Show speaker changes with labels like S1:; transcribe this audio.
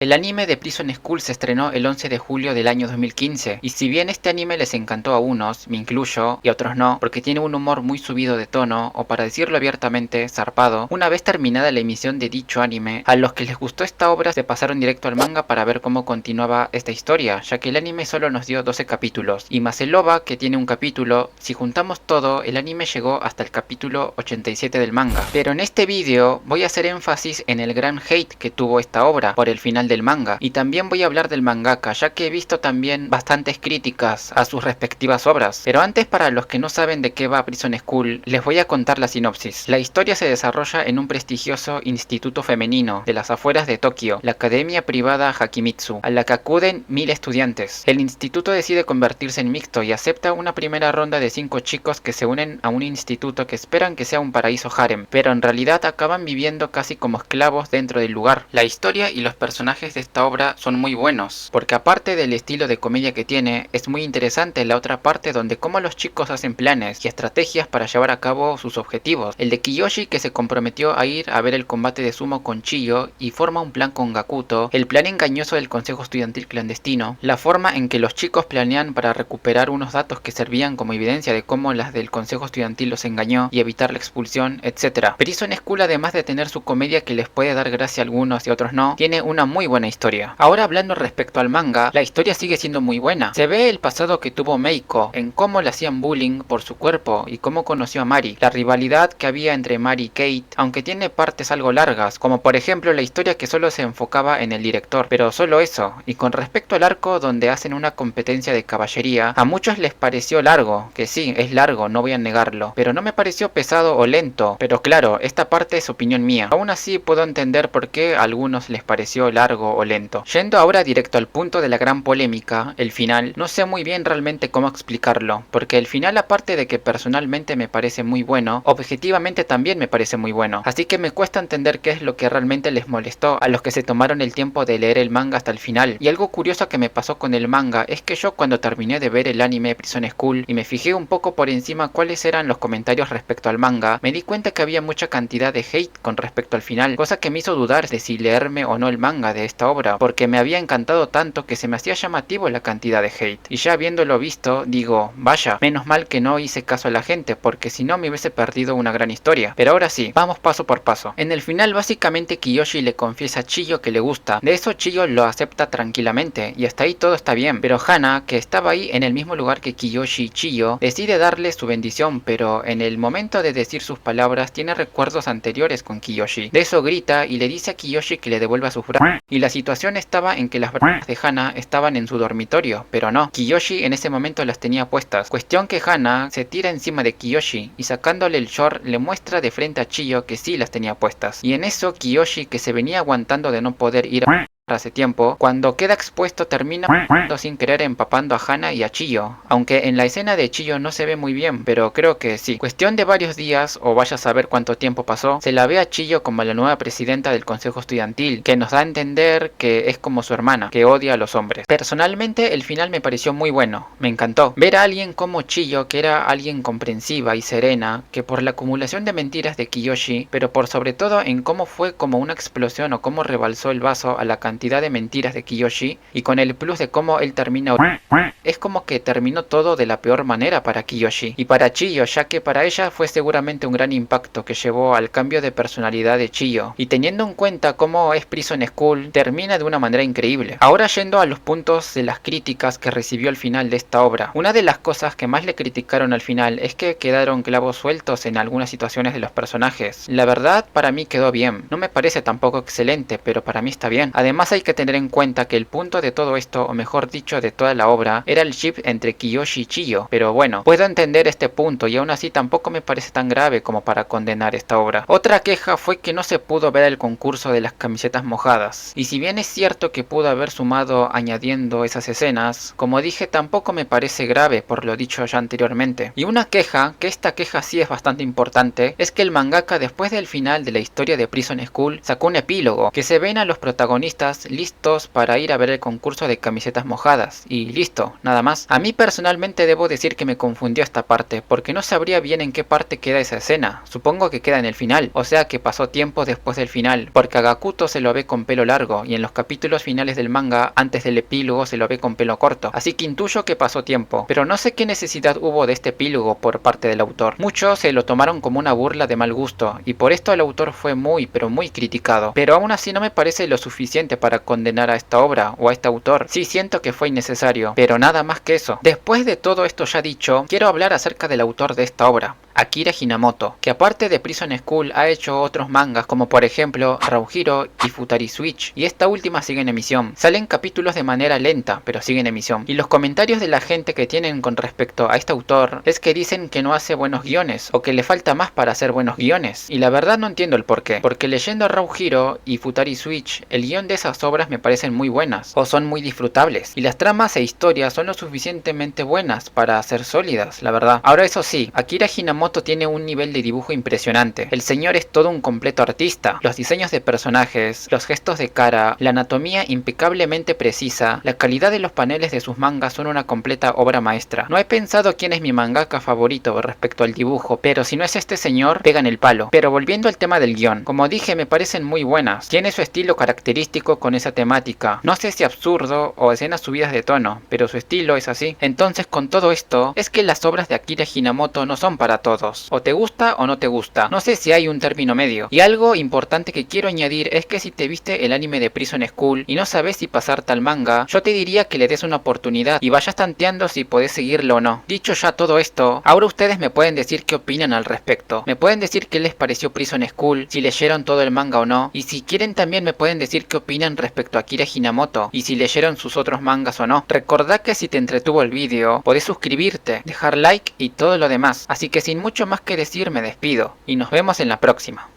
S1: El anime de Prison School se estrenó el 11 de julio del año 2015, y si bien este anime les encantó a unos, me incluyo, y a otros no, porque tiene un humor muy subido de tono, o para decirlo abiertamente, zarpado, una vez terminada la emisión de dicho anime, a los que les gustó esta obra se pasaron directo al manga para ver cómo continuaba esta historia, ya que el anime solo nos dio 12 capítulos, y más el OVA que tiene un capítulo. Si juntamos todo, el anime llegó hasta el capítulo 87 del manga. Pero en este vídeo voy a hacer énfasis en el gran hate que tuvo esta obra por el final del manga, y también voy a hablar del mangaka, ya que he visto también bastantes críticas a sus respectivas obras. Pero antes, para los que no saben de qué va Prison School, les voy a contar la sinopsis. La historia se desarrolla en un prestigioso instituto femenino de las afueras de Tokio, la academia privada Hakimitsu, a la que acuden 1000 estudiantes. El instituto decide convertirse en mixto y acepta una primera ronda de 5 chicos que se unen a un instituto que esperan que sea un paraíso harem, pero en realidad acaban viviendo casi como esclavos dentro del lugar. La historia y los personajes de esta obra son muy buenos, porque aparte del estilo de comedia que tiene, es muy interesante la otra parte donde cómo los chicos hacen planes y estrategias para llevar a cabo sus objetivos. El de Kiyoshi, que se comprometió a ir a ver el combate de sumo con Chiyo y forma un plan con Gakuto, el plan engañoso del consejo estudiantil clandestino, la forma en que los chicos planean para recuperar unos datos que servían como evidencia de cómo las del consejo estudiantil los engañó y evitar la expulsión, etc. Prison School, además de tener su comedia que les puede dar gracia a algunos y a otros no, tiene una muy buena historia. Ahora, hablando respecto al manga, la historia sigue siendo muy buena. Se ve el pasado que tuvo Meiko, en cómo le hacían bullying por su cuerpo y cómo conoció a Mari, la rivalidad que había entre Mari y Kate, aunque tiene partes algo largas, como por ejemplo la historia que solo se enfocaba en el director, pero solo eso. Y con respecto al arco donde hacen una competencia de caballería, a muchos les pareció largo, que sí, es largo, no voy a negarlo, pero no me pareció pesado o lento. Pero claro, esta parte es opinión mía. Aún así puedo entender por qué a algunos les pareció largo o lento. Yendo ahora directo al punto de la gran polémica, el final, no sé muy bien realmente cómo explicarlo, porque el final, aparte de que personalmente me parece muy bueno, objetivamente también me parece muy bueno, así que me cuesta entender qué es lo que realmente les molestó a los que se tomaron el tiempo de leer el manga hasta el final. Y algo curioso que me pasó con el manga es que yo, cuando terminé de ver el anime Prison School y me fijé un poco por encima cuáles eran los comentarios respecto al manga, me di cuenta que había mucha cantidad de hate con respecto al final, cosa que me hizo dudar de si leerme o no el manga de esta obra, porque me había encantado tanto que se me hacía llamativo la cantidad de hate. Y ya habiéndolo visto, digo, vaya, menos mal que no hice caso a la gente, porque si no me hubiese perdido una gran historia. Pero ahora sí, vamos paso por paso. En el final, básicamente Kiyoshi le confiesa a Chiyo que le gusta. De eso Chiyo lo acepta tranquilamente, y hasta ahí todo está bien. Pero Hana, que estaba ahí en el mismo lugar que Kiyoshi y Chiyo, decide darle su bendición, pero en el momento de decir sus palabras tiene recuerdos anteriores con Kiyoshi. De eso grita y le dice a Kiyoshi que le devuelva sus brazos. Y la situación estaba en que las bragas de Hana estaban en su dormitorio, pero no, Kiyoshi en ese momento las tenía puestas. Cuestión que Hana se tira encima de Kiyoshi y sacándole el short le muestra de frente a Chiyo que sí las tenía puestas. Y en eso Kiyoshi, que se venía aguantando de no poder ir hace tiempo, cuando queda expuesto termina sin querer empapando a Hana y a Chiyo, aunque en la escena de Chiyo no se ve muy bien, pero creo que sí. Cuestión de varios días, o vaya a saber cuánto tiempo pasó, se la ve a Chiyo como la nueva presidenta del consejo estudiantil, que nos da a entender que es como su hermana, que odia a los hombres. Personalmente el final me pareció muy bueno, me encantó. Ver a alguien como Chiyo, que era alguien comprensiva y serena, que por la acumulación de mentiras de Kiyoshi, pero por sobre todo en cómo fue como una explosión o cómo rebalsó el vaso a la cantidad de mentiras de Kiyoshi, y con el plus de cómo él termina, es como que terminó todo de la peor manera para Kiyoshi y para Chiyo, ya que para ella fue seguramente un gran impacto que llevó al cambio de personalidad de Chiyo, y teniendo en cuenta cómo es Prison School, termina de una manera increíble. Ahora, yendo a los puntos de las críticas que recibió al final de esta obra, una de las cosas que más le criticaron al final es que quedaron clavos sueltos en algunas situaciones de los personajes. La verdad, para mí quedó bien, no me parece tampoco excelente, pero para mí está bien. Además, hay que tener en cuenta que el punto de todo esto, o mejor dicho de toda la obra, era el ship entre Kiyoshi y Chiyo, pero bueno, puedo entender este punto y aún así tampoco me parece tan grave como para condenar esta obra. Otra queja fue que no se pudo ver el concurso de las camisetas mojadas, y si bien es cierto que pudo haber sumado añadiendo esas escenas, como dije, tampoco me parece grave por lo dicho ya anteriormente. Y una queja, que esta queja sí es bastante importante, es que el mangaka, después del final de la historia de Prison School, sacó un epílogo, que se ven a los protagonistas mangas listos para ir a ver el concurso de camisetas mojadas, y listo, nada más. A mí personalmente debo decir que me confundió esta parte, porque no sabría bien en qué parte queda esa escena. Supongo que queda en el final, o sea que pasó tiempo después del final, porque a Gakuto se lo ve con pelo largo, y en los capítulos finales del manga, antes del epílogo, se lo ve con pelo corto, así que intuyo que pasó tiempo, pero no sé qué necesidad hubo de este epílogo por parte del autor. Muchos se lo tomaron como una burla de mal gusto, y por esto el autor fue muy pero muy criticado, pero aún así no me parece lo suficiente para condenar a esta obra o a este autor. Sí siento que fue innecesario, pero nada más que eso. Después de todo esto ya dicho, quiero hablar acerca del autor de esta obra, Akira Hinamoto, que aparte de Prison School ha hecho otros mangas como por ejemplo Raujiro y Futari Switch, y esta última sigue en emisión. Salen capítulos de manera lenta, pero sigue en emisión. Y los comentarios de la gente que tienen con respecto a este autor es que dicen que no hace buenos guiones, o que le falta más para hacer buenos guiones. Y la verdad no entiendo el porqué, porque leyendo Raujiro y Futari Switch, el guión de esas obras me parecen muy buenas, o son muy disfrutables, y las tramas e historias son lo suficientemente buenas para ser sólidas, la verdad. Ahora eso sí, Akira Hinamoto tiene un nivel de dibujo impresionante. El señor es todo un completo artista. Los diseños de personajes, los gestos de cara, la anatomía impecablemente precisa, la calidad de los paneles de sus mangas son una completa obra maestra. No he pensado quién es mi mangaka favorito respecto al dibujo, pero si no es este señor, pegan el palo. Pero volviendo al tema del guión, como dije, me parecen muy buenas. Tiene su estilo característico con esa temática. No sé si absurdo o escenas subidas de tono, pero su estilo es así. Entonces, con todo esto, es que las obras de Akira Hinamoto no son para todos. O te gusta o no te gusta. No sé si hay un término medio. Y algo importante que quiero añadir es que si te viste el anime de Prison School y no sabes si pasarte al manga, yo te diría que le des una oportunidad y vayas tanteando si podés seguirlo o no. Dicho ya todo esto, ahora ustedes me pueden decir qué opinan al respecto. Me pueden decir qué les pareció Prison School, si leyeron todo el manga o no. Y si quieren también me pueden decir qué opinan respecto a Akira Hinamoto y si leyeron sus otros mangas o no. Recordá que si te entretuvo el vídeo, podés suscribirte, dejar like y todo lo demás. Así que sin mucho más que decir me despido y nos vemos en la próxima.